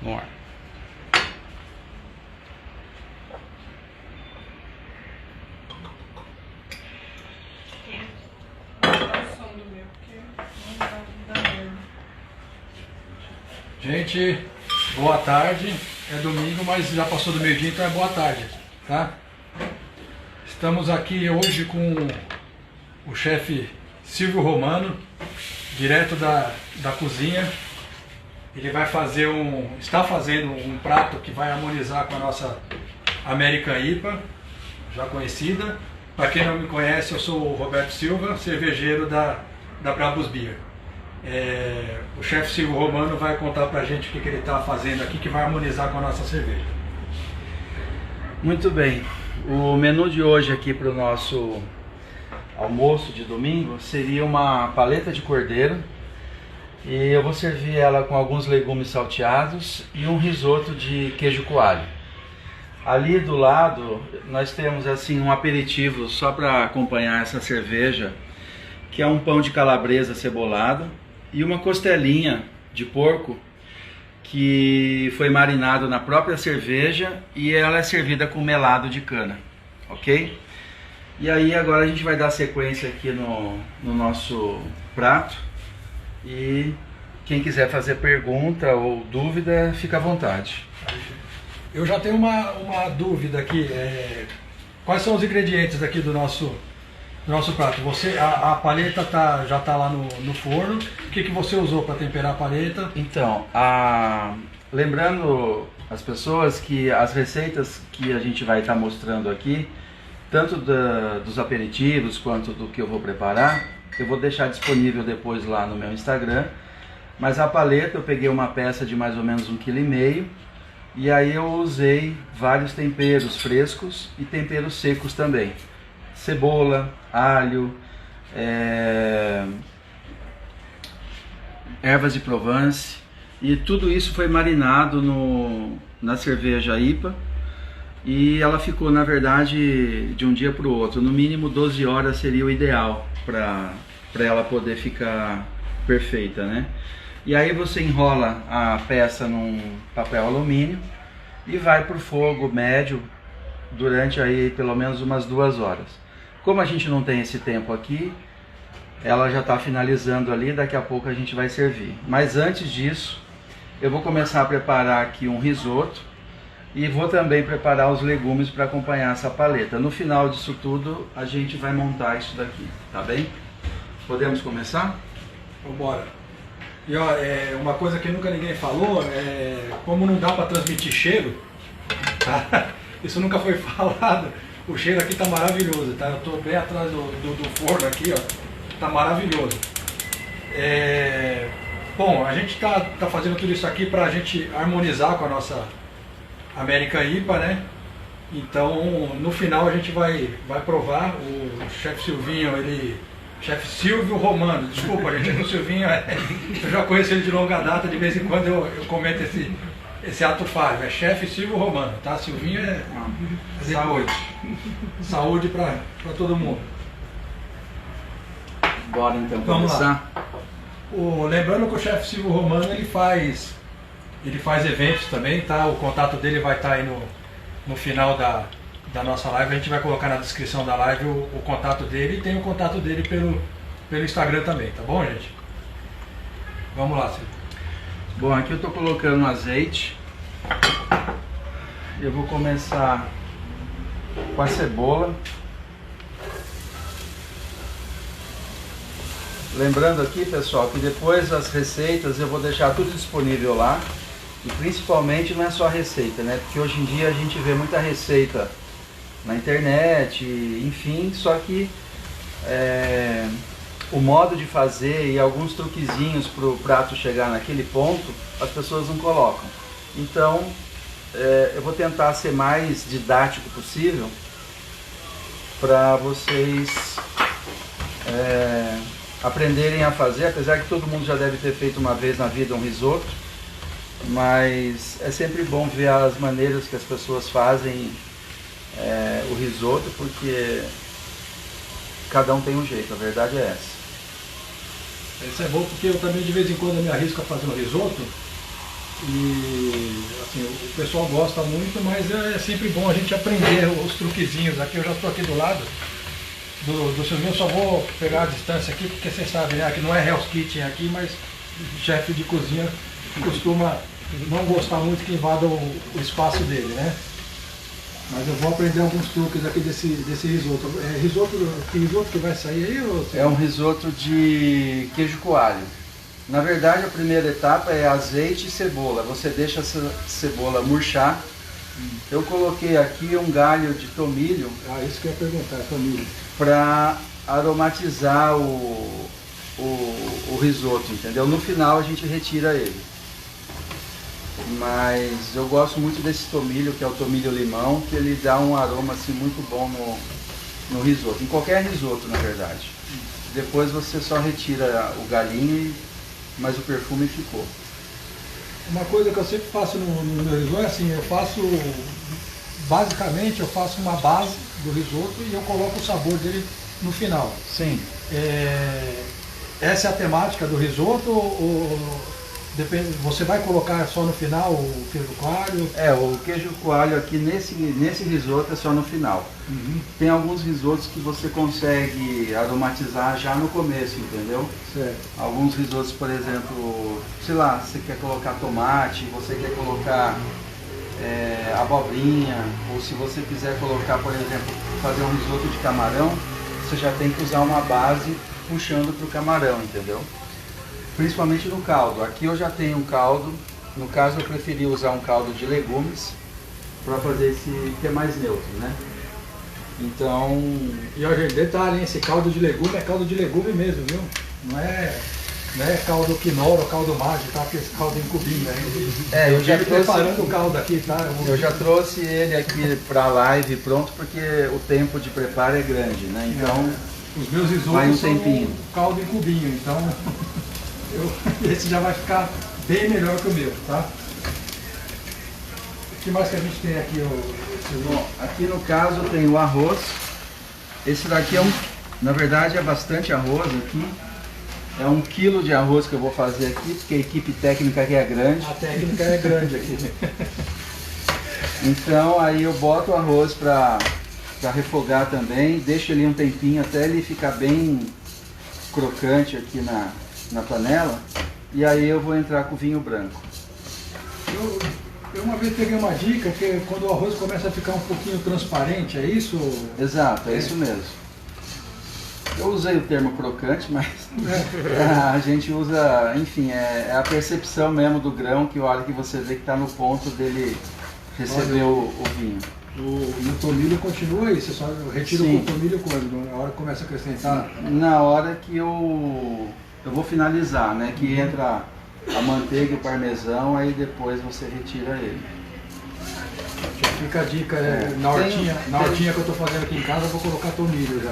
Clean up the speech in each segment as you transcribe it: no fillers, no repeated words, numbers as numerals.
no ar. Gente, boa tarde. É domingo, mas já passou do meio-dia, então é boa tarde, tá? Estamos aqui hoje com o chefe Silvio Romano, direto da cozinha. Ele vai fazer está fazendo um prato que vai harmonizar com a nossa American IPA, já conhecida. Para quem não me conhece, eu sou o Roberto Silva, cervejeiro da Brabus Beer. O chefe Silvio Romano vai contar pra gente o que ele está fazendo aqui, que vai harmonizar com a nossa cerveja. Muito bem, o menu de hoje aqui para o nosso almoço de domingo seria uma paleta de cordeiro, e eu vou servir ela com alguns legumes salteados e um risoto de queijo coalho. Ali do lado nós temos assim um aperitivo só para acompanhar essa cerveja, que é um pão de calabresa cebolado e uma costelinha de porco que foi marinado na própria cerveja, e ela é servida com melado de cana, ok? E aí agora a gente vai dar sequência aqui no nosso prato, e quem quiser fazer pergunta ou dúvida, fica à vontade. Eu já tenho uma dúvida aqui. Quais são os ingredientes aqui do nosso prato? A paleta já está lá no forno. O que você usou para temperar a paleta? Então, lembrando as pessoas que as receitas que a gente vai estar mostrando aqui, tanto dos aperitivos quanto do que eu vou preparar, eu vou deixar disponível depois lá no meu Instagram. Mas a paleta eu peguei uma peça de mais ou menos 1,5 kg, e aí eu usei vários temperos frescos e temperos secos também. Cebola, alho, ervas de Provence, e tudo isso foi marinado na cerveja IPA, e ela ficou, na verdade, de um dia para o outro. No mínimo 12 horas seria o ideal para ela poder ficar perfeita, né? E aí você enrola a peça num papel alumínio e vai para o fogo médio durante aí pelo menos umas 2 horas. Como a gente não tem esse tempo aqui, ela já está finalizando ali, daqui a pouco a gente vai servir. Mas antes disso, eu vou começar a preparar aqui um risoto, e vou também preparar os legumes para acompanhar essa paleta. No final disso tudo, a gente vai montar isso daqui, tá bem? Podemos começar? Vamos embora. E ó, uma coisa que nunca ninguém falou, como não dá para transmitir cheiro, tá? Isso nunca foi falado. O cheiro aqui tá maravilhoso, tá? Eu tô bem atrás do forno aqui, ó. Tá maravilhoso. Bom, a gente tá fazendo tudo isso aqui pra gente harmonizar com a nossa American IPA, né? Então, no final a gente vai provar. O chefe Silvinho, chefe Silvio Romano, desculpa gente, o Silvinho, eu já conheço ele de longa data, de vez em quando eu comento esse ato falho. É chefe Silvio Romano, tá? Silvinho Saúde. Saúde pra todo mundo. Bora então Vamos começar? Lá. Lembrando que o chefe Silvio Romano, ele faz eventos também, tá? O contato dele vai estar aí no final da nossa live. A gente vai colocar na descrição da live o contato dele, e tem o contato dele pelo Instagram também, tá bom, gente? Vamos lá, Silvio. Bom, aqui eu estou colocando azeite. Eu vou começar com a cebola. Lembrando aqui, pessoal, que depois as receitas eu vou deixar tudo disponível lá. E principalmente não é só receita, né? Porque hoje em dia a gente vê muita receita na internet, enfim, só que o modo de fazer e alguns truquezinhos para o prato chegar naquele ponto, as pessoas não colocam. Então, eu vou tentar ser mais didático possível para vocês aprenderem a fazer, apesar que todo mundo já deve ter feito uma vez na vida um risoto, mas é sempre bom ver as maneiras que as pessoas fazem o risoto, porque cada um tem um jeito, a verdade é essa. Isso é bom porque eu também de vez em quando me arrisco a fazer um risoto e Assim, o pessoal gosta muito, mas é sempre bom a gente aprender os truquezinhos aqui. Eu já estou aqui do lado do Silvinho, eu só vou pegar a distância aqui, porque você sabe, né? Que não é Hell's Kitchen aqui, mas o chefe de cozinha costuma não gostar muito que invada o espaço dele, né? Mas eu vou aprender alguns truques aqui desse risoto. Que risoto que vai sair aí? Ou... É um risoto de queijo coalho. Na verdade, a primeira etapa é azeite e cebola. Você deixa essa cebola murchar. Eu coloquei aqui um galho de tomilho. Ah, isso que eu ia perguntar, tomilho. Para aromatizar o risoto, entendeu? No final a gente retira ele. Mas eu gosto muito desse tomilho, que é o tomilho limão, que ele dá um aroma assim muito bom no risoto, em qualquer risoto na verdade. Depois você só retira o galinho, mas o perfume ficou. Uma coisa que eu sempre faço no meu risoto é assim, basicamente eu faço uma base do risoto e eu coloco o sabor dele no final. Sim. Essa é a temática do risoto ou depende, você vai colocar só no final o queijo coalho? O queijo coalho aqui nesse risoto é só no final. Uhum. Tem alguns risotos que você consegue aromatizar já no começo, entendeu? Certo. Alguns risotos, por exemplo, sei lá, você quer colocar tomate, você quer colocar abobrinha, ou se você quiser colocar, por exemplo, fazer um risoto de camarão, você já tem que usar uma base puxando para o camarão, entendeu? Principalmente no caldo. Aqui eu já tenho um caldo, no caso eu preferi usar um caldo de legumes para fazer esse que é mais neutro, né? Então... E ó, gente, detalhe, hein? Esse caldo de legume é caldo de legume mesmo, viu? Não é caldo quinoa ou caldo mágico, tá? Esse caldo em cubinho aí. Eu já preparando o caldo aqui, tá? Eu já trouxe ele aqui para a live pronto porque o tempo de preparo é grande, né? Então os meus risotos vai um são tempinho. Caldo em cubinho, então esse já vai ficar bem melhor que o meu, tá? O que mais que a gente tem aqui? Bom, aqui no caso tem o arroz. Esse daqui na verdade é bastante arroz aqui. É 1 quilo de arroz que eu vou fazer aqui, porque a equipe técnica aqui é grande. A técnica é grande aqui. Então aí eu boto o arroz para refogar também, deixo ele um tempinho até ele ficar bem crocante aqui na panela. E aí eu vou entrar com o vinho branco. Eu uma vez peguei uma dica que quando o arroz começa a ficar um pouquinho transparente, é isso? Exato, é isso mesmo. Eu usei o termo crocante, mas a gente usa, enfim, é a percepção mesmo do grão, que a hora que você vê que está no ponto dele receber o vinho. E o tomilho continua aí, você só retira o tomilho quando? Na hora que começa a acrescentar? Na hora que eu vou finalizar, né, que entra a manteiga e o parmesão, aí depois você retira ele. Fica a dica, na hortinha que eu estou fazendo aqui em casa, eu vou colocar tomilho já.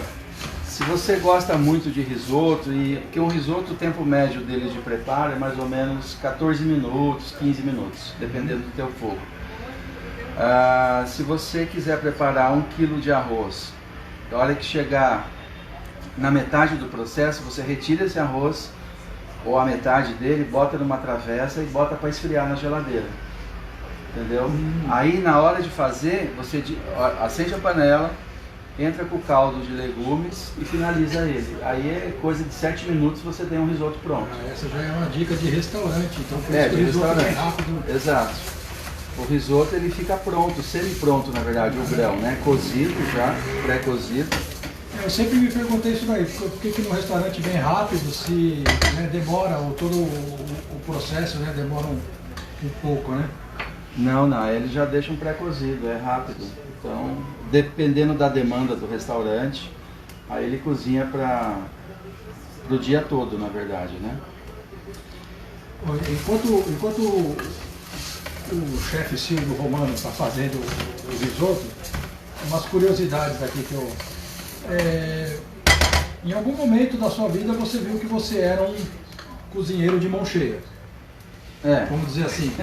Se você gosta muito de risoto, porque um risoto, o tempo médio dele de preparo é mais ou menos 14 minutos, 15 minutos, dependendo do teu fogo. Se você quiser preparar 1 quilo de arroz, na hora que chegar na metade do processo, você retira esse arroz, ou a metade dele, bota numa travessa e bota para esfriar na geladeira. Entendeu? Aí na hora de fazer, você acende a panela, entra com o caldo de legumes e finaliza ele. Aí é coisa de 7 minutos você tem um risoto pronto. Essa já é uma dica de restaurante, então por isso que de o risoto restaurante. é rápido. Exato. O risoto ele fica pronto, semi-pronto na verdade, o grão, né? Cozido já, pré-cozido. Eu sempre me perguntei isso daí, por que no restaurante vem rápido, se demora, todo o processo demora um pouco, né? Não, eles já deixam pré-cozido, é rápido. Então, dependendo da demanda do restaurante, aí ele cozinha para o dia todo, na verdade, né? Enquanto o chefe Silvio Romano está fazendo o risoto, umas curiosidades aqui que eu... em algum momento da sua vida você viu que você era um cozinheiro de mão cheia. Vamos dizer assim.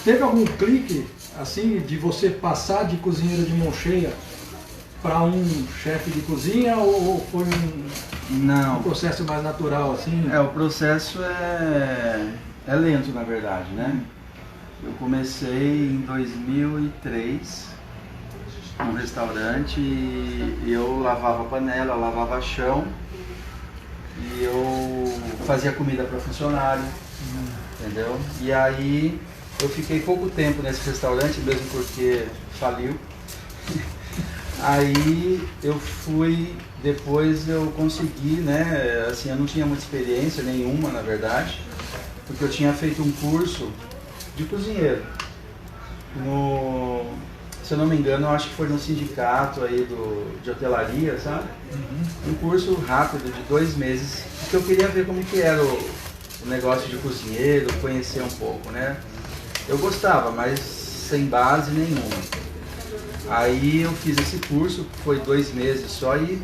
Teve algum clique assim de você passar de cozinheiro de mão cheia para um chefe de cozinha ou foi um processo mais natural assim? O processo é lento na verdade, né? Eu comecei em 2003 num restaurante e eu lavava panela, lavava chão e eu fazia comida para funcionário, entendeu? E aí eu fiquei pouco tempo nesse restaurante, mesmo porque faliu. Aí eu fui, depois eu consegui, né, assim, eu não tinha muita experiência nenhuma, na verdade, porque eu tinha feito um curso de cozinheiro. Se eu não me engano, eu acho que foi no sindicato aí de hotelaria, sabe? Um curso rápido de 2 meses, porque eu queria ver como que era o negócio de cozinheiro, conhecer um pouco, né? Eu gostava, mas sem base nenhuma. Aí eu fiz esse curso, foi 2 meses só e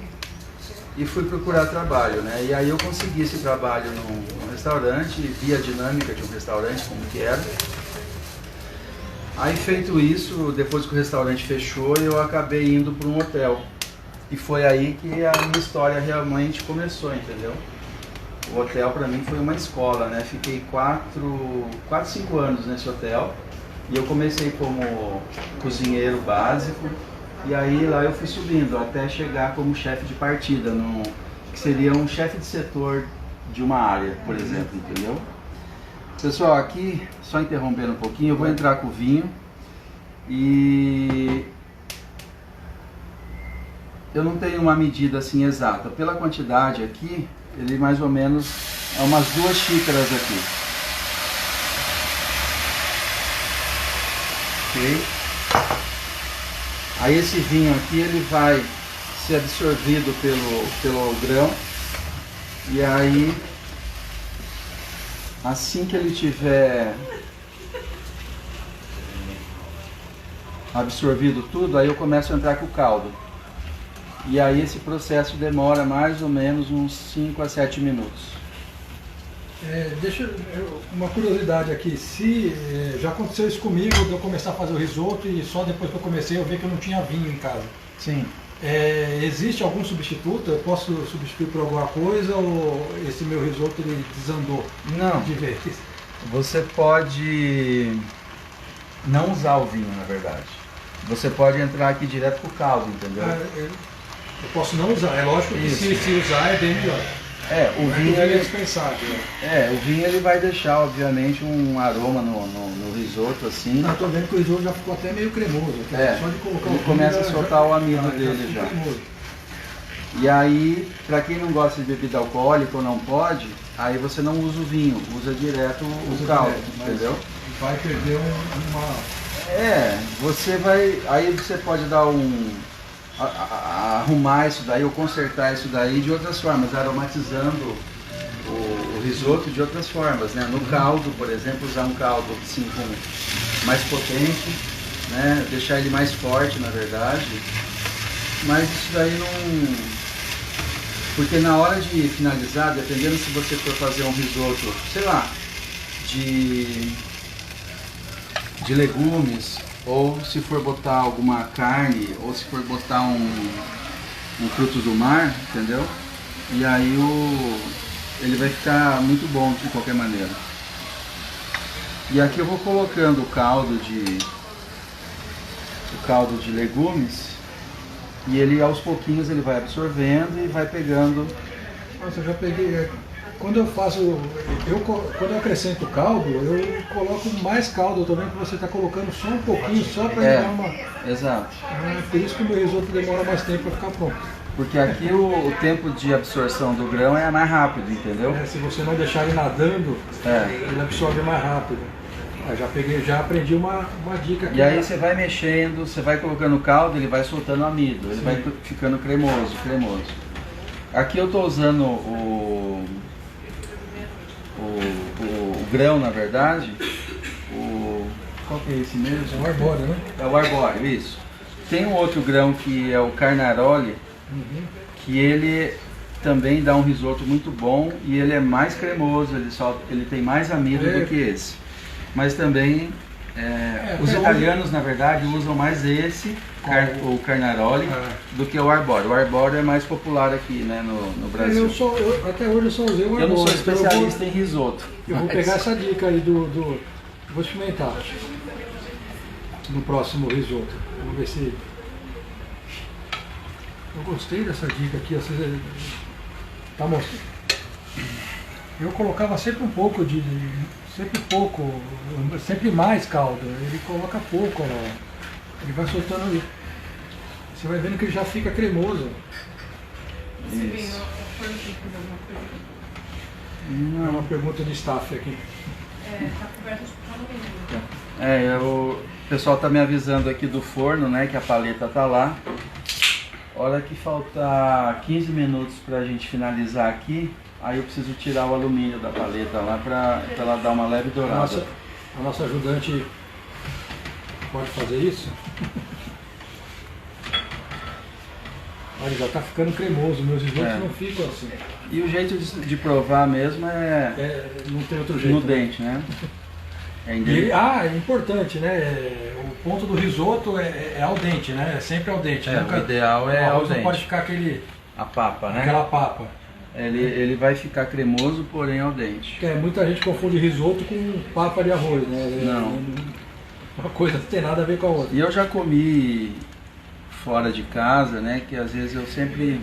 fui procurar trabalho, né? E aí eu consegui esse trabalho num restaurante, vi a dinâmica de um restaurante, como que era. Aí feito isso, depois que o restaurante fechou, eu acabei indo para um hotel. E foi aí que a minha história realmente começou, entendeu? O hotel para mim foi uma escola, né? Fiquei 5 anos nesse hotel. E eu comecei como cozinheiro básico, e aí lá eu fui subindo até chegar como chefe de partida, que seria um chefe de setor de uma área, por exemplo, entendeu? Pessoal, aqui, só interrompendo um pouquinho, eu vou entrar com o vinho e eu não tenho uma medida assim exata. Pela quantidade aqui, ele mais ou menos é umas 2 xícaras aqui. Ok? Aí esse vinho aqui ele vai ser absorvido pelo grão e aí assim que ele tiver absorvido tudo, aí eu começo a entrar com o caldo. E aí esse processo demora mais ou menos uns 5 a 7 minutos. Uma curiosidade aqui, se já aconteceu isso comigo, de eu começar a fazer o risoto e só depois que eu comecei eu vi que eu não tinha vinho em casa. Sim. Existe algum substituto? Eu posso substituir por alguma coisa ou esse meu risoto ele desandou? Não. De vez? Você pode não usar o vinho, na verdade. Você pode entrar aqui direto pro caldo, entendeu? Eu posso não usar, é lógico que se usar é bem melhor. O vinho é dispensável. O vinho ele vai deixar, obviamente, um aroma no risoto, assim. Eu tô vendo que o risoto já ficou até meio cremoso. Só de colocar ele começa a soltar o amido dele já. E aí, para quem não gosta de bebida alcoólica ou não pode, aí você não usa o vinho, usa direto o caldo, entendeu? Vai perder uma... você vai... Aí você pode dar arrumar isso daí ou consertar isso daí de outras formas, aromatizando o risoto de outras formas, né? No caldo, por exemplo, usar um caldo assim, mais potente, né? Deixar ele mais forte, na verdade. Mas isso daí não... Porque na hora de finalizar, dependendo se você for fazer um risoto, sei lá, de legumes, ou se for botar alguma carne, ou se for botar um fruto do mar, entendeu? E aí ele vai ficar muito bom de qualquer maneira. E aqui eu vou colocando o caldo de legumes e ele aos pouquinhos ele vai absorvendo e vai pegando. Nossa, eu já peguei. Quando eu quando eu acrescento caldo, eu coloco mais caldo. Eu tô vendo que você está colocando só um pouquinho, só para dar uma... Exato. Por isso que o meu risoto demora mais tempo para ficar pronto. Porque aqui o tempo de absorção do grão é mais rápido, entendeu? Se você não deixar ele nadando, ele absorve mais rápido. Já aprendi uma dica aqui. E aí você vai mexendo, você vai colocando o caldo, ele vai soltando amido, ele vai ficando cremoso. Aqui eu estou usando o grão, na verdade. Qual que é esse mesmo? É o arbóreo, né? É o arbóreo, isso. Tem um outro grão que é o carnaroli, que ele também dá um risoto muito bom e ele é mais cremoso, ele tem mais amido do que esse. Mas também os italianos, na verdade, usam mais esse, o carnaroli, do que o arbóreo. O arbóreo é mais popular aqui, né, no Brasil. Até hoje eu só usei o arbóreo. Eu não sou especialista em risoto. Eu vou pegar essa dica aí Eu vou experimentar no próximo risoto. Vamos ver se... Eu gostei dessa dica aqui. Você tá mostrando. Eu colocava sempre um pouco sempre mais caldo. Ele coloca pouco, ó. Ele vai soltando ali. Você vai vendo que ele já fica cremoso. Isso. É uma pergunta de staff aqui. Tá coberto de pano. O pessoal tá me avisando aqui do forno, né, que a paleta tá lá. Hora que faltar 15 minutos pra gente finalizar aqui, aí eu preciso tirar o alumínio da paleta lá pra ela dar uma leve dourada. A nossa ajudante pode fazer isso? Olha, já tá ficando cremoso, meus risotos não ficam assim. E o jeito de provar mesmo não tem outro jeito. No dente, né? É importante, né? O ponto do risoto é ao dente, né? É sempre ao dente. O ideal é ao dente. Não pode ficar a papa, né? Aquela papa. Ele vai ficar cremoso, porém ao dente. Muita gente confunde risoto com papa de arroz, né? Não. Uma coisa não tem nada a ver com a outra. E eu já comi fora de casa, né? Que às vezes eu sempre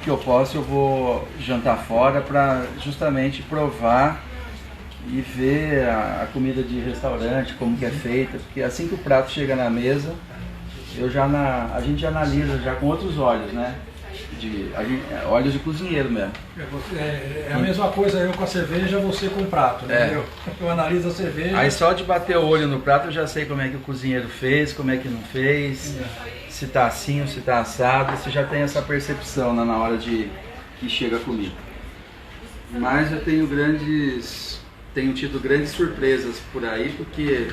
que eu posso eu vou jantar fora para justamente provar e ver a comida de restaurante, como que é feita, porque assim que o prato chega na mesa, a gente já analisa já com outros olhos, né? Olhos de cozinheiro mesmo. É a mesma coisa eu com a cerveja, você com o prato, né? Eu analiso a cerveja. Aí só de bater o olho no prato eu já sei como é que o cozinheiro fez, como é que não fez, se tá assim ou se tá assado, você já tem essa percepção, né, na hora que chega a comida. Mas eu tenho tido grandes surpresas por aí, porque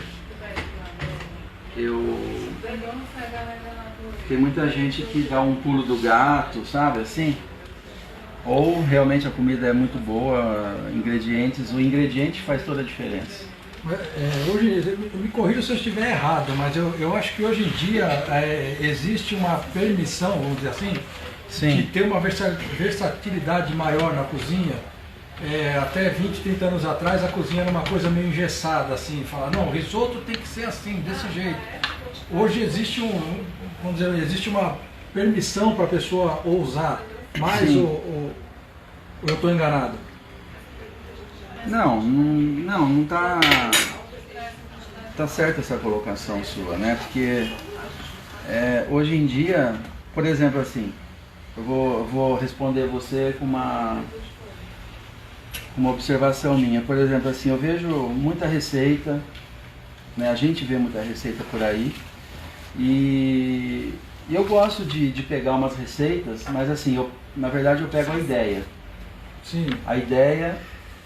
tem muita gente que dá um pulo do gato, sabe, assim? Ou realmente a comida é muito boa, o ingrediente faz toda a diferença. Hoje, me corrija se eu estiver errado, mas eu acho que hoje em dia existe uma permissão, vamos dizer assim, de ter uma versatilidade maior na cozinha. Até 20, 30 anos atrás a cozinha era uma coisa meio engessada, assim, falar, não, risoto tem que ser assim, desse jeito. Hoje existe existe uma permissão para a pessoa ousar, mas ou eu estou enganado? Não tá certa essa colocação sua, né? Porque hoje em dia, por exemplo, assim, eu vou responder você com uma observação minha. Por exemplo, assim, eu vejo muita receita, né? A gente vê muita receita por aí e eu gosto de pegar umas receitas, mas assim, na verdade eu pego a ideia. Sim. A ideia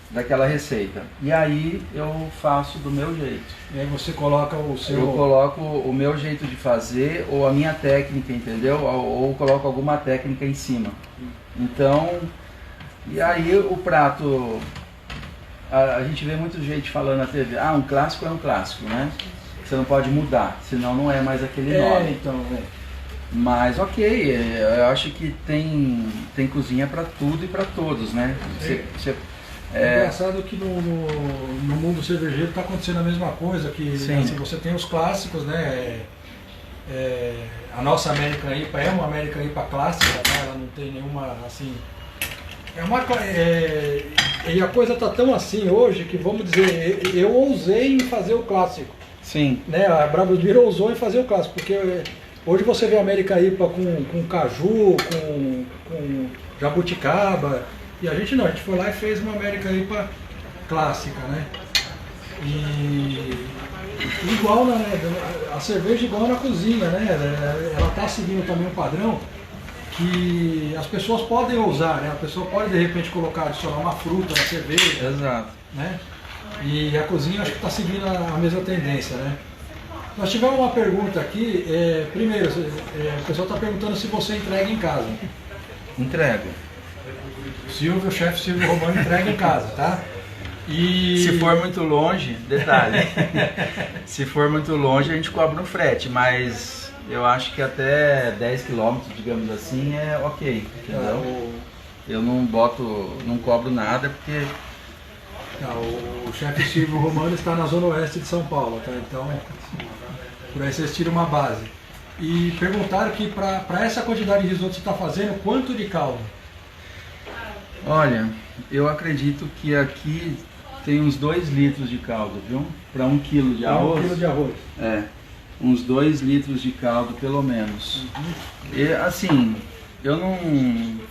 daquela receita. E aí eu faço do meu jeito. E aí você coloca o seu... Eu coloco o meu jeito de fazer ou a minha técnica, entendeu? Ou coloco alguma técnica em cima. Então, e aí o prato... A gente vê muito gente falando na TV, um clássico é um clássico, né? Você não pode mudar, senão não é mais aquele nome. Então, Mas ok, eu acho que tem cozinha para tudo e para todos, né? É engraçado que no mundo cervejeiro está acontecendo a mesma coisa, que assim, você tem os clássicos, né? A nossa American IPA é uma American IPA clássica, né? Ela não tem nenhuma, assim... E a coisa está tão assim hoje que, vamos dizer, eu ousei em fazer o clássico. Sim. Né? A Bravo Beer ousou em fazer o clássico, porque hoje você vê a American IPA com caju, com jabuticaba, e a gente não, a gente foi lá e fez uma American IPA clássica, né? E igual, né? A cerveja igual na cozinha, né? Ela está seguindo também um padrão que as pessoas podem usar, né? A pessoa pode de repente adicionar uma fruta na cerveja. Exato. Né? E a cozinha acho que está seguindo a mesma tendência, né? Nós tivemos uma pergunta aqui, primeiro, o pessoal está perguntando se você entrega em casa. Entrego. O chefe Silvio Romano entrega em casa, tá? E... Se for muito longe, detalhe, se for muito longe a gente cobra um frete, mas eu acho que até 10 km, digamos assim, é ok, entendeu? Eu não cobro nada porque O chefe Silvio Romano está na zona oeste de São Paulo, tá? Então, por aí vocês tiram uma base. E perguntaram que para essa quantidade de risoto que você está fazendo, quanto de caldo? Olha, eu acredito que aqui tem uns 2 litros de caldo, viu? Para 1 quilo de arroz. 1 quilo de arroz. É, uns 2 litros de caldo pelo menos. E assim, eu não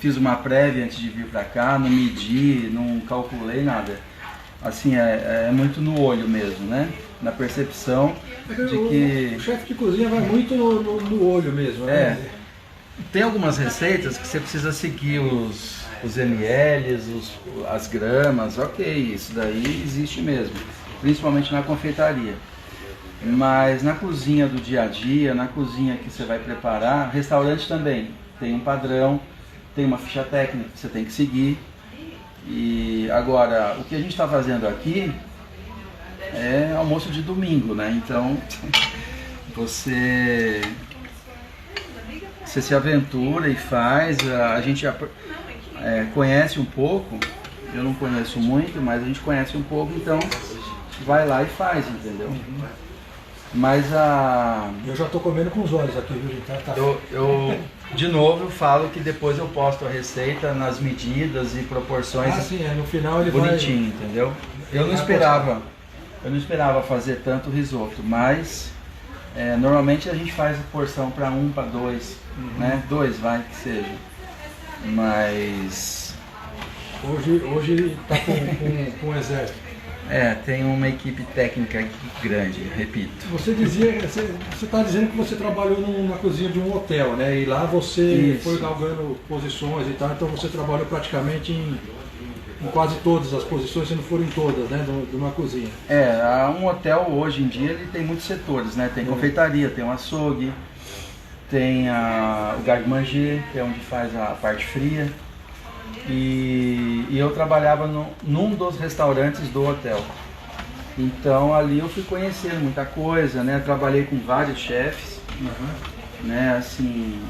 fiz uma prévia antes de vir para cá, não medi, não calculei nada. Assim, é muito no olho mesmo, né? Na percepção de que... O chefe de cozinha vai muito no olho mesmo, né? Tem algumas receitas que você precisa seguir os ml, as gramas, ok, isso daí existe mesmo, principalmente na confeitaria. Mas na cozinha do dia a dia, na cozinha que você vai preparar, restaurante também tem um padrão, tem uma ficha técnica que você tem que seguir. E agora, o que a gente está fazendo aqui é almoço de domingo, né? Então você se aventura e faz. A gente conhece um pouco, eu não conheço muito, mas a gente conhece um pouco, então vai lá e faz, entendeu? Mas eu já estou comendo com os olhos aqui, viu, gente? Tá. De novo, eu falo que depois eu posto a receita nas medidas e proporções. Sim, no final ele bonitinho, entendeu? Eu não esperava fazer tanto risoto, mas normalmente a gente faz a porção para 1, para 2, né? 2 vai que seja. Mas hoje está com o exército. Tem uma equipe técnica grande, repito. Você está dizendo que você trabalhou na cozinha de um hotel, né? E lá você foi galgando posições e tal, então você trabalhou praticamente em quase todas as posições, se não forem todas, né? De uma cozinha. Um hotel hoje em dia ele tem muitos setores, né? Tem confeitaria, tem o açougue, tem o garde-manger, que é onde faz a parte fria. E eu trabalhava num dos restaurantes do hotel. Então ali eu fui conhecendo muita coisa, né? Trabalhei com vários chefes, né? Assim,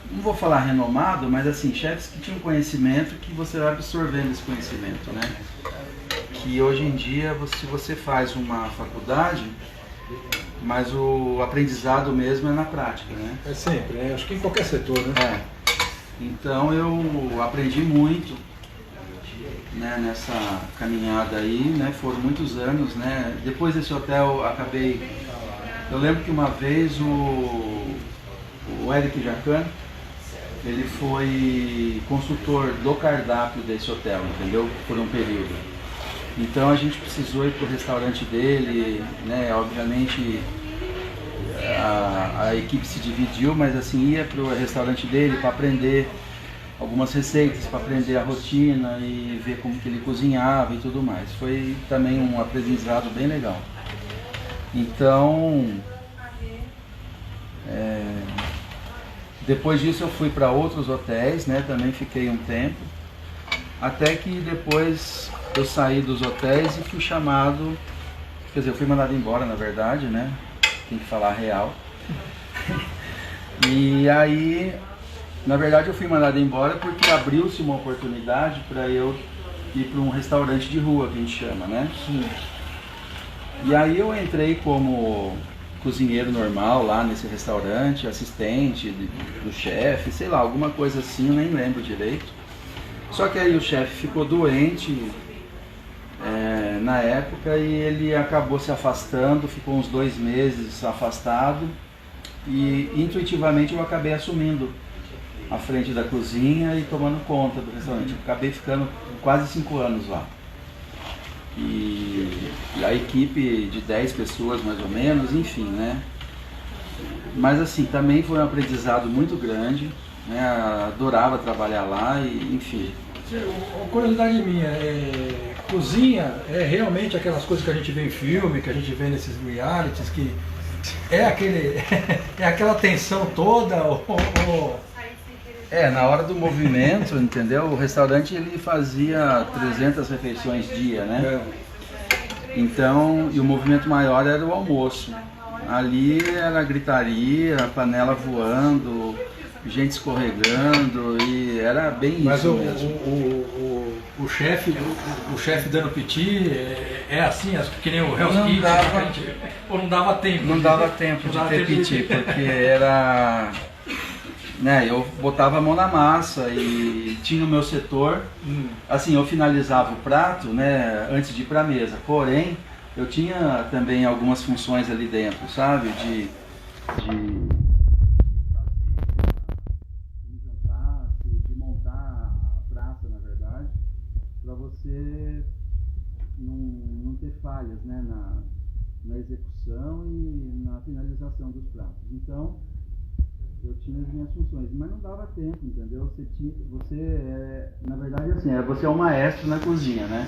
não vou falar renomado, mas assim, chefes que tinham conhecimento, que você vai absorvendo esse conhecimento, né? Que hoje em dia, se você faz uma faculdade, mas o aprendizado mesmo é na prática, né? É sempre, né? Acho que em qualquer setor, né? Então eu aprendi muito, né, nessa caminhada aí, né? Foram muitos anos, né? Depois desse hotel eu lembro que uma vez o Eric Jacan, ele foi consultor do cardápio desse hotel, entendeu? Por um período. Então a gente precisou ir para o restaurante dele, né? Obviamente a equipe se dividiu, mas assim, ia para o restaurante dele para aprender algumas receitas, para aprender a rotina e ver como que ele cozinhava e tudo mais. Foi também um aprendizado bem legal. Então, depois disso eu fui para outros hotéis, né? Também fiquei um tempo, até que depois eu saí dos hotéis e fui chamado, quer dizer, eu fui mandado embora, na verdade, né? Tem que falar real. E aí, na verdade, eu fui mandado embora porque abriu-se uma oportunidade para eu ir para um restaurante de rua, que a gente chama, né? Sim. E aí eu entrei como cozinheiro normal lá nesse restaurante, assistente do chefe, sei lá, alguma coisa assim, eu nem lembro direito. Só que aí o chefe ficou doente na época e ele acabou se afastando, ficou uns 2 meses afastado e intuitivamente eu acabei assumindo a frente da cozinha e tomando conta do restaurante. Eu acabei ficando quase 5 anos lá. E a equipe de 10 pessoas mais ou menos, enfim, né? Mas assim, também foi um aprendizado muito grande, né? Adorava trabalhar lá e enfim. Uma curiosidade minha, cozinha é realmente aquelas coisas que a gente vê em filme, que a gente vê nesses realities, que é aquela tensão toda, na hora do movimento, entendeu? O restaurante ele fazia 300 refeições dia, né? Então, e o movimento maior era o almoço. Ali era gritaria, panela voando, gente escorregando e era bem mas isso mesmo. O o chefe dando piti, é assim, que nem o Hell's Não Kitchen, dava. ou não dava tempo? Não dava tempo Não de dava ter tempo piti, porque era... Né, eu botava a mão na massa e tinha o meu setor, assim, eu finalizava o prato, né, antes de ir para a mesa, porém, eu tinha também algumas funções ali dentro, sabe, de montar a praça, na verdade, para você não ter falhas, né, na execução e na finalização dos pratos. Então, eu tinha as minhas funções, mas não dava tempo, entendeu? Na verdade, assim, você é um maestro na cozinha, né?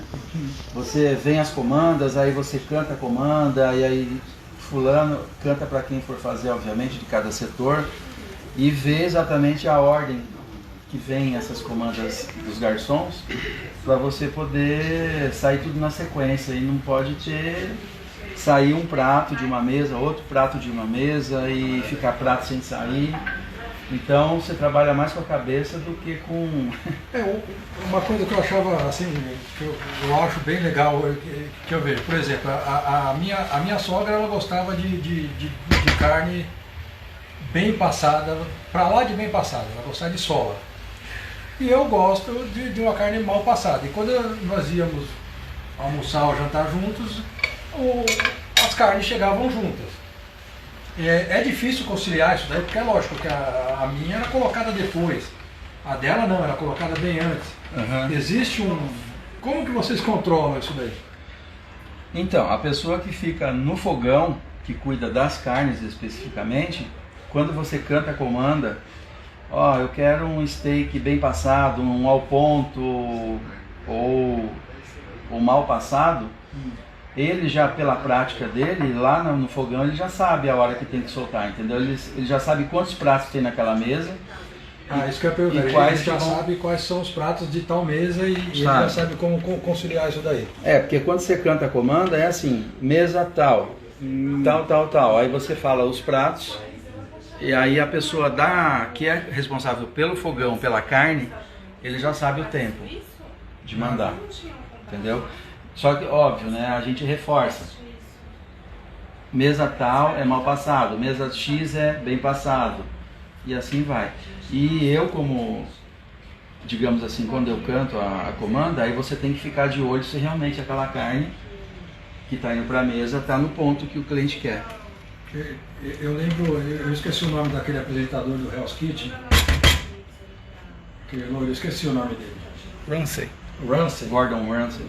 Você vem as comandas, aí você canta a comanda, e aí fulano canta para quem for fazer, obviamente, de cada setor, e vê exatamente a ordem que vem essas comandas dos garçons, para você poder sair tudo na sequência, e não pode sair um prato de uma mesa, outro prato de uma mesa e ficar prato sem sair. Então você trabalha mais com a cabeça do que com... Uma coisa que eu achava assim, que eu acho bem legal, que eu vejo, por exemplo, a minha sogra, ela gostava de carne bem passada, para lá de bem passada, ela gostava de sola. E eu gosto de uma carne mal passada. E quando nós íamos almoçar ou jantar juntos, as carnes chegavam juntas. É difícil conciliar isso daí, porque é lógico que a minha era colocada depois, a dela não, era colocada bem antes. Existe como que vocês controlam isso daí? Então, a pessoa que fica no fogão, que cuida das carnes especificamente, quando você canta a comanda, ó, eu quero um steak bem passado, um ao ponto ou mal passado, ele já, pela prática dele, lá no fogão, ele já sabe a hora que tem que soltar, entendeu? Ele já sabe quantos pratos tem naquela mesa. Isso que eu ia perguntar, ele já sabe quais são os pratos de tal mesa e ele já sabe como conciliar isso daí. Porque quando você canta a comanda, é assim, mesa tal, tal. Aí você fala os pratos, e aí a pessoa que é responsável pelo fogão, pela carne, ele já sabe o tempo de mandar, entendeu? Só que, óbvio, né, a gente reforça. Mesa tal é mal passado, mesa X é bem passado. E assim vai. E eu, como, digamos assim, quando eu canto a comanda, aí você tem que ficar de olho se realmente aquela carne que está indo para a mesa está no ponto que o cliente quer. Eu lembro, eu esqueci o nome daquele apresentador do Hell's Kitchen. Eu esqueci o nome dele. Ramsay. Gordon Ramsay.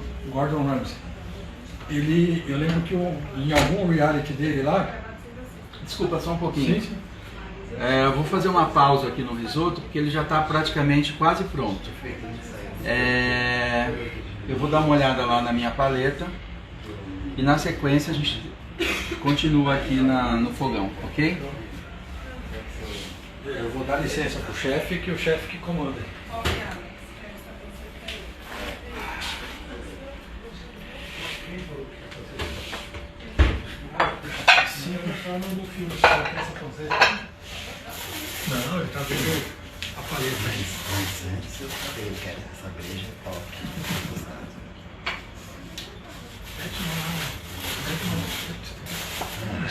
Eu lembro que em algum reality dele lá... Desculpa, só um pouquinho. Sim. Eu vou fazer uma pausa aqui no risoto, porque ele já está praticamente quase pronto. Eu vou dar uma olhada lá na minha paleta e na sequência a gente continua aqui no fogão, ok? Eu vou dar licença pro chefe, que o chefe que comanda. Não, ele tá vendo a paleta. Mas antes eu falei, eu quero essa breja top.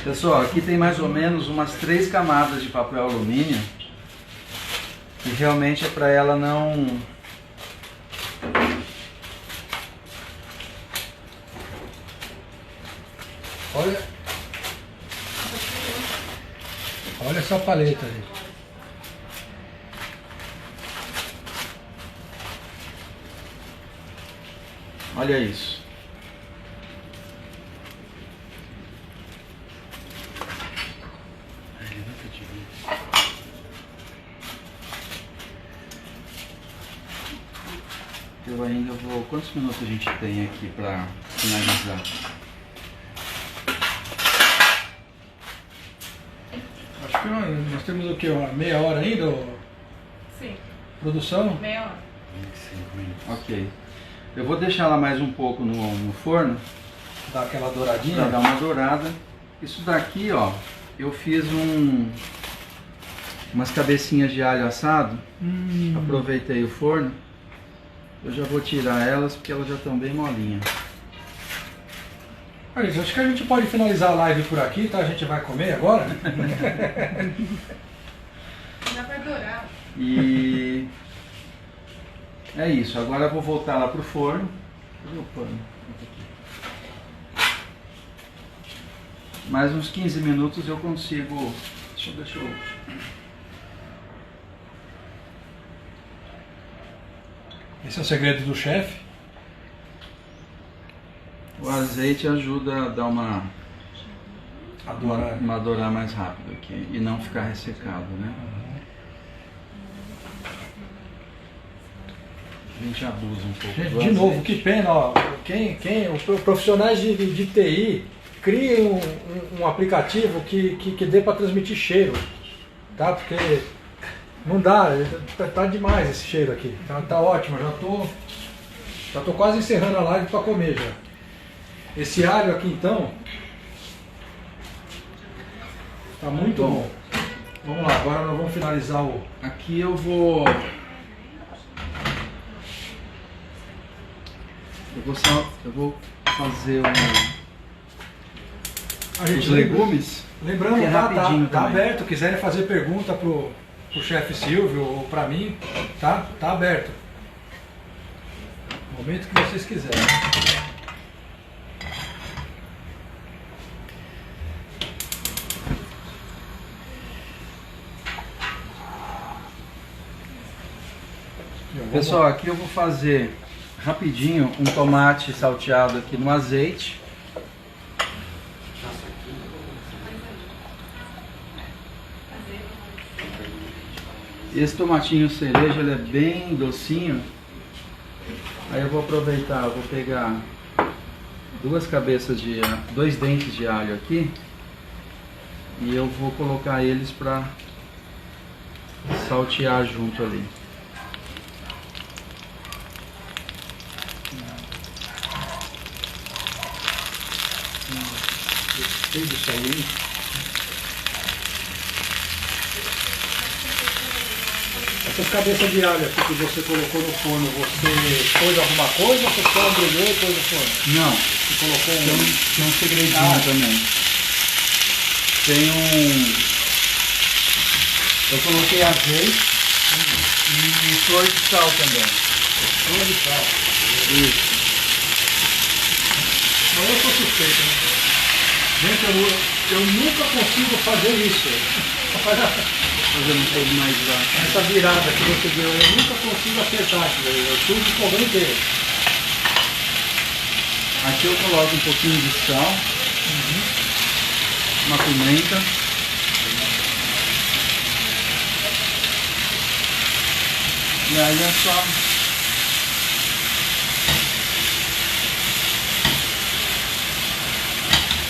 Pessoal, aqui tem mais ou menos umas 3 camadas de papel alumínio, que realmente é para ela não... Olha essa paleta aí. Olha isso. Eu ainda vou... Quantos minutos a gente tem aqui para finalizar? Acho que nós temos o quê? Uma meia hora ainda? Sim. Produção? Meia hora. 25 minutos. Ok. Eu vou deixar ela mais um pouco no forno, Dá aquela douradinha? para dar uma dourada. Isso daqui, ó, eu fiz umas cabecinhas de alho assado. Aproveitei o forno Eu já vou tirar elas porque elas já estão bem molinhas. Olha, acho que a gente pode finalizar a live por aqui, tá? A gente vai comer agora. Dá pra dourar. E é isso. Agora eu vou voltar lá pro forno. Cadê o pano? Mais uns 15 minutos eu consigo. Deixa eu. Esse é o segredo do chefe. O azeite ajuda a dar uma dourar mais rápido aqui e não ficar ressecado, né? A gente abusa um pouco. Gente, do de novo, azeite. que pena, ó. Os profissionais de TI criem um aplicativo que dê para transmitir cheiro, tá? Porque não dá, tá demais esse cheiro aqui. Tá ótimo, já tô quase encerrando a live para comer já. Esse alho aqui então tá muito bom. Vamos lá, agora nós vamos finalizar o... Aqui eu vou fazer os legumes. Lembrando, que é rapidinho tá também. aberto. Quiserem fazer pergunta pro chefe Silvio ou pra mim, tá aberto. No momento que vocês quiserem. Pessoal, aqui eu vou fazer rapidinho um tomate salteado aqui no azeite. Esse tomatinho cereja, ele é bem docinho. Aí eu vou aproveitar, eu vou pegar dois dentes de alho aqui e eu vou colocar eles para saltear junto ali. Gostei disso aí. Essas cabeças de alho aqui que você colocou no forno, você pôs alguma coisa ou você só embrulhou e pôs no forno? Não, Você colocou tem um segredinho também. Eu coloquei azeite e flor de sal também. flor de sal. Isso. Mas eu sou suspeito, né? Gente, eu nunca consigo fazer isso. Fazendo um pouco mais lá. Essa virada que você deu, eu nunca consigo acertar aqui. Eu sujo o fogão inteiro. Aqui eu coloco um pouquinho de sal, uma pimenta. E aí é só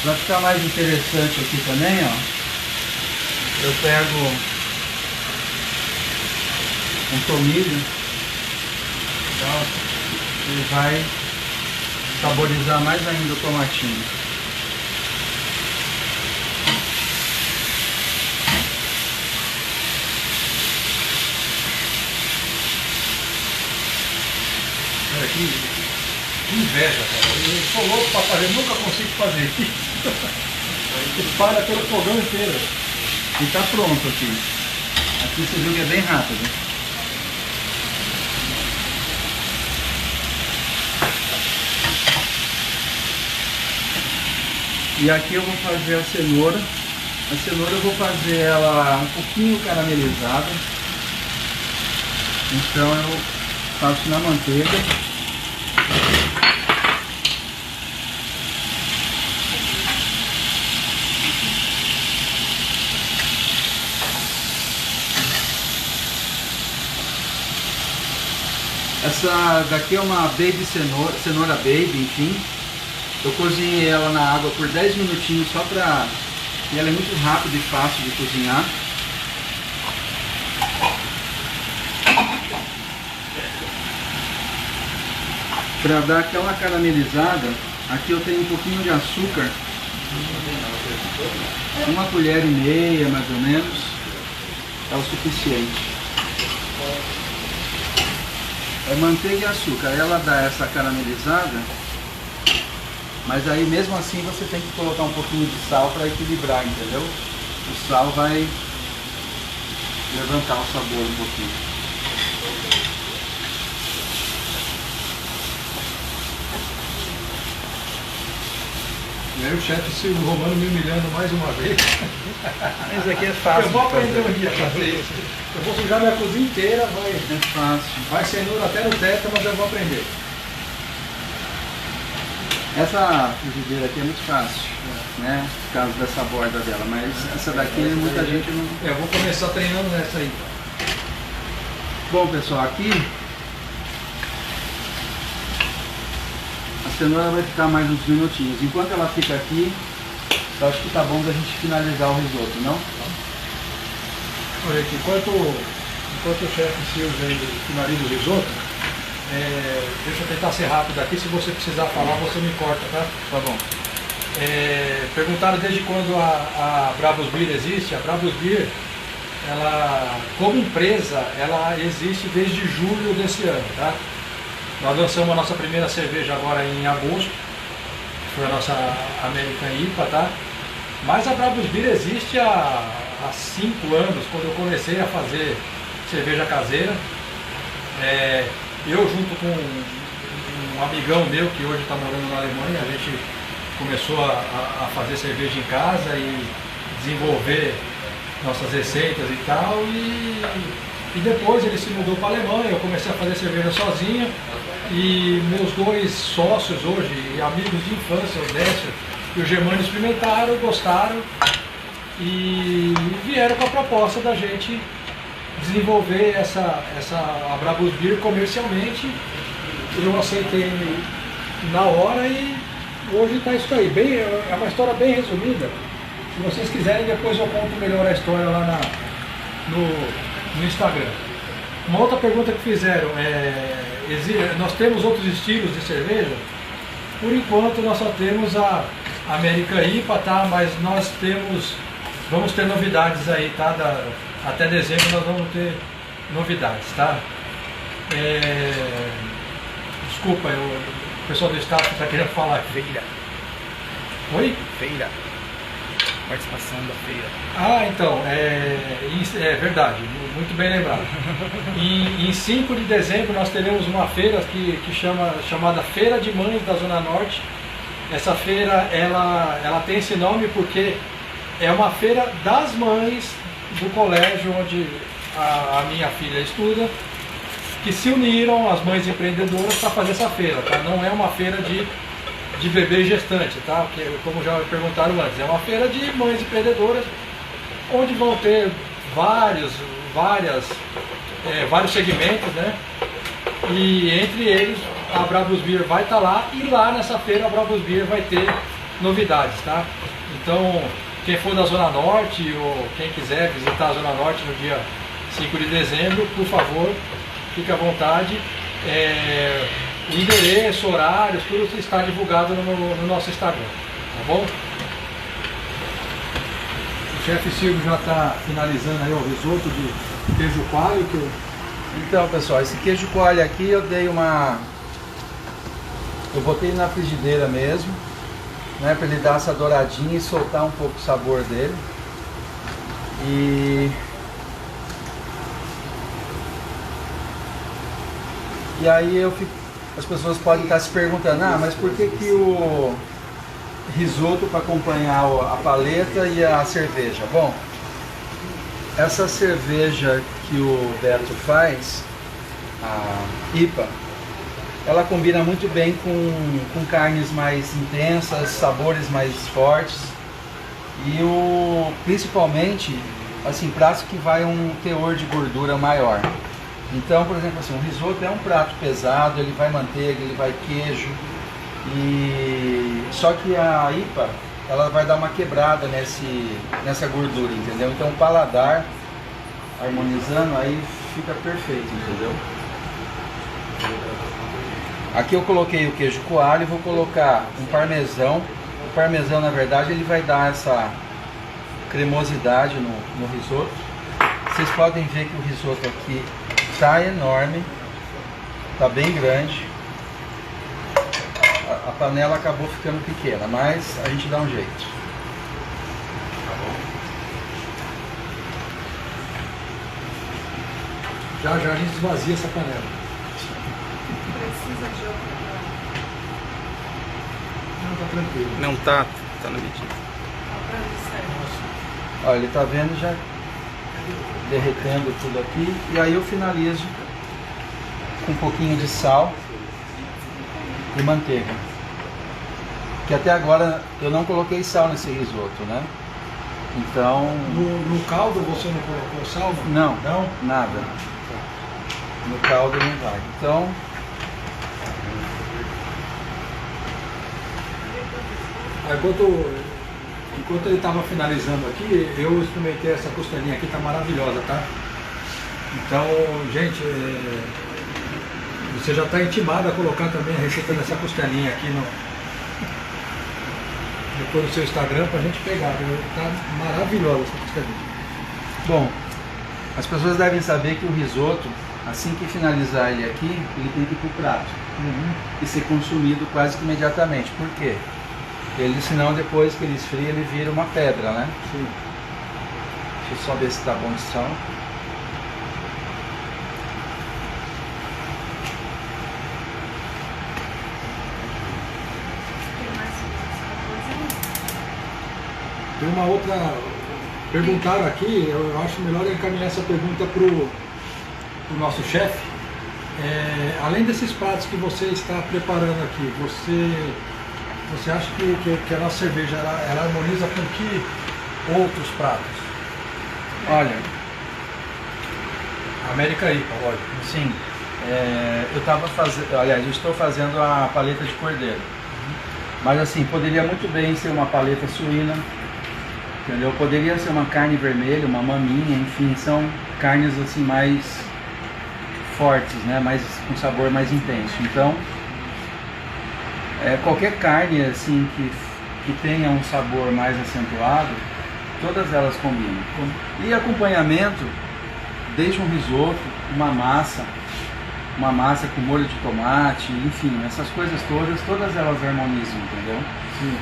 para ficar mais interessante aqui também, ó. Eu pego um tomilho, tá? E vai saborizar mais ainda o tomatinho. Olha que inveja, cara. Eu sou louco pra fazer, nunca consigo fazer isso. Espalha pelo fogão inteiro. E tá pronto aqui. Aqui você viu que é bem rápido. E aqui eu vou fazer a cenoura. A cenoura eu vou fazer ela um pouquinho caramelizada. Então eu faço na manteiga. Essa daqui é uma baby cenoura baby, enfim. Eu cozinhei ela na água por 10 minutinhos só pra... E ela é muito rápida e fácil de cozinhar. Para dar aquela caramelizada, aqui eu tenho um pouquinho de açúcar. 1,5 colher mais ou menos. É o suficiente. É manteiga e açúcar. Ela dá essa caramelizada, mas aí mesmo assim você tem que colocar um pouquinho de sal para equilibrar, entendeu? O sal vai levantar o sabor um pouquinho. E aí o chefe Silvio Romano me humilhando mais uma vez. Isso aqui é fácil. Eu vou de aprender fazer. um dia a fazer isso. Eu vou sujar minha cozinha inteira, É fácil. vai cenoura até no teto, mas eu vou aprender. Essa frigideira aqui é muito fácil, né? Por causa dessa borda dela, mas essa daqui muita gente não... Eu vou começar treinando nessa aí. Bom, pessoal, aqui a cenoura vai ficar mais uns minutinhos. Enquanto ela fica aqui, eu acho que tá bom da gente finalizar o risoto, não? Olha aqui, enquanto o chefe Silvio aí finaliza o risoto, deixa eu tentar ser rápido aqui, se você precisar falar, você me corta, tá? Tá bom. Perguntaram desde quando a Brabus Beer existe. A Brabus Beer, ela, como empresa, ela existe desde julho desse ano, tá? Nós lançamos a nossa primeira cerveja agora em agosto, foi a nossa American IPA, tá? Mas a Brabus Beer existe há 5 anos, quando eu comecei a fazer cerveja caseira. Eu junto com um amigão meu que hoje está morando na Alemanha, a gente começou a fazer cerveja em casa e desenvolver nossas receitas e tal, e depois ele se mudou para a Alemanha, eu comecei a fazer cerveja sozinho, e meus 2 sócios hoje, amigos de infância, o Décio e o Germano, experimentaram, gostaram e vieram com a proposta da gente desenvolver a Brabus Beer comercialmente. Eu aceitei na hora e hoje está isso aí. É uma história bem resumida. Se vocês quiserem, depois eu conto melhor a história lá no Instagram. Uma outra pergunta que fizeram nós temos outros estilos de cerveja? Por enquanto nós só temos a American IPA, tá? Mas vamos ter novidades aí, tá? Até dezembro nós vamos ter novidades, tá? Desculpa, o pessoal do staff está querendo falar. Feira. Oi? Feira. Participação da feira. Ah, então, é verdade, muito bem lembrado. Em 5 de dezembro nós teremos uma feira chamada Feira de Mães da Zona Norte. Essa feira, ela tem esse nome porque é uma feira das mães do colégio onde a minha filha estuda, que se uniram, as mães empreendedoras, para fazer essa feira, tá? Não é uma feira de bebê gestante, tá? Que, como já perguntaram antes, é uma feira de mães empreendedoras, onde vão ter vários segmentos, né? E entre eles a Brabus Beer vai estar lá, e lá nessa feira a Brabus Beer vai ter novidades, tá? Então, quem for da Zona Norte ou quem quiser visitar a Zona Norte no dia 5 de dezembro, por favor, fique à vontade. O endereço, horários, tudo está divulgado no nosso Instagram, tá bom? O chefe Silvio já está finalizando aí o risoto de queijo coalho. Então, pessoal, esse queijo coalho aqui eu botei na frigideira mesmo, né, para ele dar essa douradinha e soltar um pouco o sabor dele. E aí as pessoas podem estar se perguntando, mas por que o risoto para acompanhar a paleta e a cerveja? Bom, essa cerveja que o Beto faz, a IPA, ela combina muito bem com carnes mais intensas, sabores mais fortes e principalmente assim, pratos que vai um teor de gordura maior. Então, por exemplo, assim, o risoto é um prato pesado, ele vai manteiga, ele vai queijo, só que a IPA, ela vai dar uma quebrada nessa gordura, entendeu? Então o paladar harmonizando aí fica perfeito, entendeu? Aqui eu coloquei o queijo coalho e vou colocar um parmesão. O parmesão, na verdade, ele vai dar essa cremosidade no risoto. Vocês podem ver que o risoto aqui tá enorme, tá bem grande. A panela acabou ficando pequena, mas a gente dá um jeito. Já já a gente esvazia essa panela. Precisa de outra. Não, tá tranquilo. Não tá na medida. Pra mim sair. Olha, ele tá vendo já derretendo tudo aqui. E aí eu finalizo com um pouquinho de sal e manteiga. Que até agora eu não coloquei sal nesse risoto, né? Então... No caldo você não colocou sal? Não, Não? nada. No caldo não vai. Então... Enquanto ele estava finalizando aqui, eu experimentei essa costelinha aqui, tá maravilhosa, tá? Então, gente, você já está intimado a colocar também a receita dessa costelinha aqui depois no seu Instagram pra gente pegar, viu? Tá maravilhosa essa costelinha. Bom, as pessoas devem saber que o risoto, assim que finalizar ele aqui, ele tem que ir pro prato e ser consumido quase que imediatamente. Por quê? Ele, senão depois que ele esfria, ele vira uma pedra, né? Sim. Deixa eu só ver se tá bom de sal. Tem mais coisa? Tem uma outra. Perguntaram aqui, eu acho melhor encaminhar essa pergunta pro nosso chefe. Além desses pratos que você está preparando aqui, você acha que a nossa cerveja ela harmoniza com que outros pratos? Olha, América IPA, lógico. sim, eu estava fazendo, aliás, eu estou fazendo a paleta de cordeiro. Mas assim, poderia muito bem ser uma paleta suína, entendeu? Poderia ser uma carne vermelha, uma maminha, enfim, são carnes assim mais fortes, né? Com sabor mais intenso. Então, qualquer carne assim que tenha um sabor mais acentuado, todas elas combinam. E acompanhamento, desde um risoto, uma massa com molho de tomate, enfim, essas coisas todas elas harmonizam, entendeu? Sim.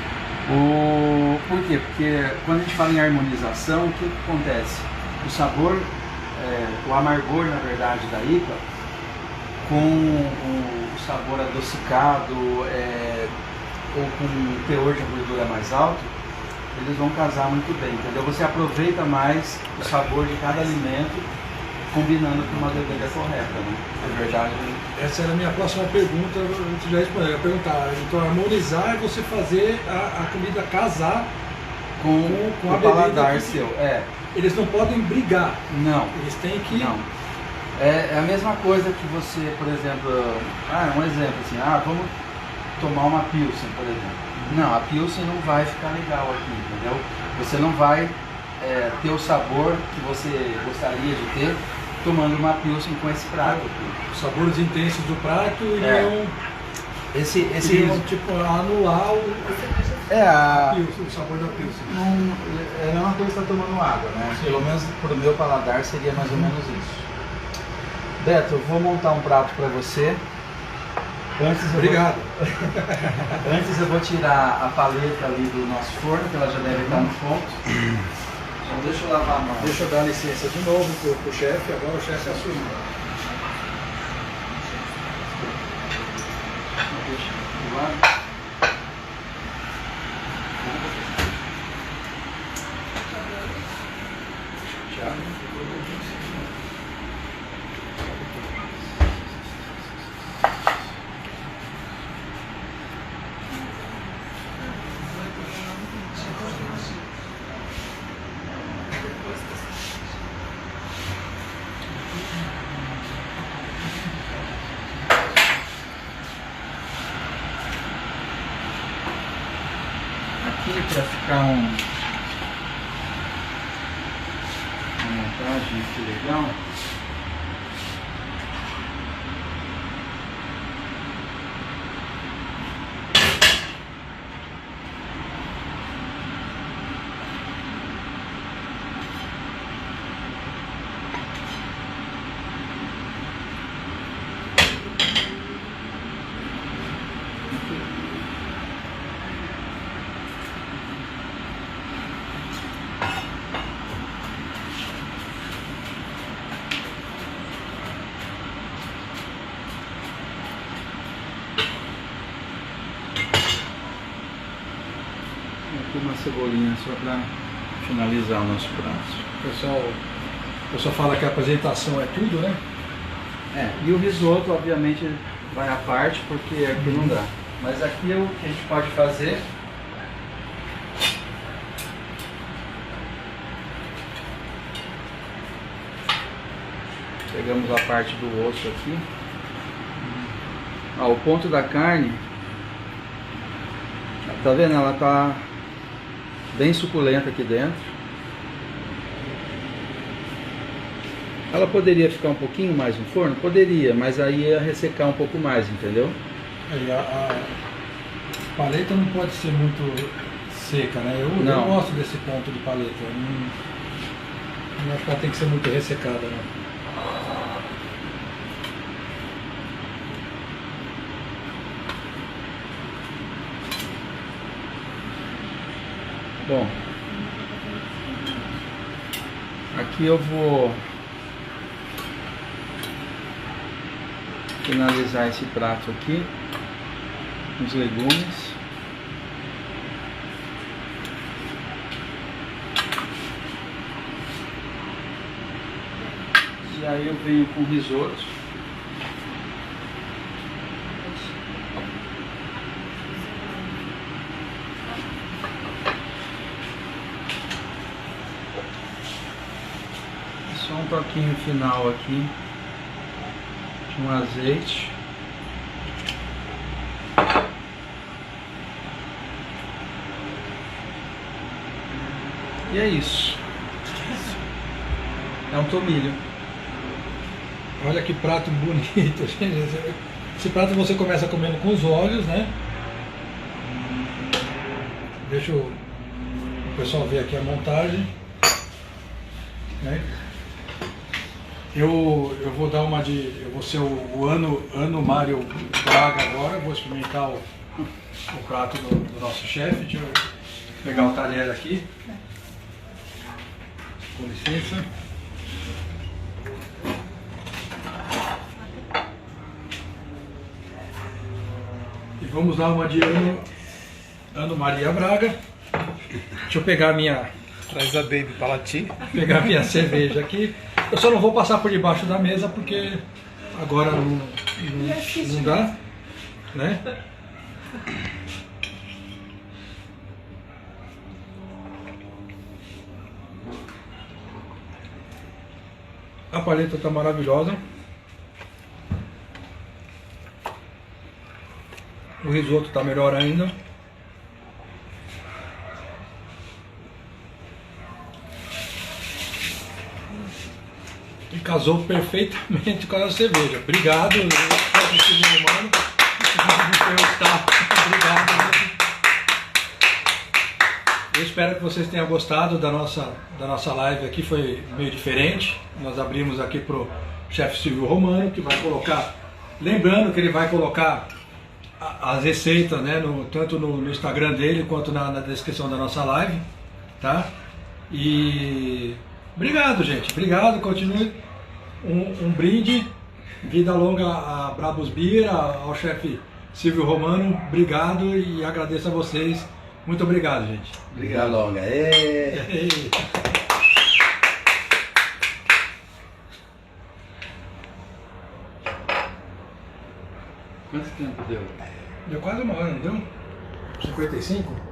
Por quê? Porque quando a gente fala em harmonização, o que acontece? O sabor, o amargor, na verdade, da IPA, com o sabor adocicado, ou com um teor de gordura mais alto, eles vão casar muito bem, entendeu? Você aproveita mais o sabor de cada alimento, combinando com uma bebida correta, né? Na verdade... Essa era a minha próxima pergunta, você já respondeu. Eu ia perguntar, então harmonizar é você fazer a comida casar com a o bebida. paladar seu. Eles não podem brigar, Não. eles têm que... Não. É a mesma coisa que você, por exemplo... um exemplo assim, vamos tomar uma Pilsen, por exemplo. Não, a Pilsen não vai ficar legal aqui, entendeu? Você não vai ter o sabor que você gostaria de ter tomando uma Pilsen com esse prato. Os sabores intensos do prato iriam tipo, anular o sabor da Pilsen. É a mesma coisa que está tomando água, né? Pelo menos pro meu paladar seria mais ou menos isso. Beto, eu vou montar um prato para você. Obrigado. Antes eu vou tirar a paleta ali do nosso forno, que ela já deve estar no ponto. Então deixa eu lavar a mão. Deixa eu dar licença de novo pro chefe, agora o chefe assume. Deixa eu lavar. Aqui para ficar uma montagem aqui legal. Aqui uma cebolinha só para finalizar o nosso prato. O pessoal fala que a apresentação é tudo, né? E o risoto, obviamente, vai à parte, porque aqui não dá. Mas aqui o que a gente pode fazer... Pegamos a parte do osso aqui. O ponto da carne, tá vendo? Ela tá bem suculenta aqui dentro. Ela poderia ficar um pouquinho mais no forno? Poderia, mas aí ia ressecar um pouco mais, entendeu? A paleta não pode ser muito seca, né? Eu gosto desse ponto de paleta. Não acho que ela tem que ser muito ressecada, né? Bom, aqui eu vou finalizar esse prato aqui com os legumes. E aí eu venho com o risoto. Só um toquinho final aqui de um azeite. E é isso. É um tomilho. Olha que prato bonito, gente. Esse prato você começa comendo com os olhos, né? Deixa o pessoal ver aqui a montagem, né? Eu vou dar uma de... Eu vou ser o Ano Mário Braga agora. Vou experimentar o prato do nosso chefe. Deixa eu pegar o talher aqui. Com licença. E vamos dar uma de Ano Maria Braga. Deixa eu pegar a minha... Traz a baby pra latir. Pegar minha cerveja aqui. Eu só não vou passar por debaixo da mesa porque agora não dá, né? A paleta tá maravilhosa. O risoto tá melhor ainda. E casou perfeitamente com a cerveja. Obrigado, Obrigado. Eu espero que vocês tenham gostado da nossa live aqui. Foi meio diferente. Nós abrimos aqui pro chefe Silvio Romano, que vai colocar, lembrando que ele vai colocar as receitas, né, tanto no Instagram dele quanto na descrição da nossa live, tá? E obrigado, gente. Obrigado, continue. Um brinde, vida longa a Brabus Beer, ao chefe Silvio Romano. Obrigado e agradeço a vocês. Muito obrigado, gente. Vida longa. Quanto tempo deu? Deu quase uma hora, não deu? 55?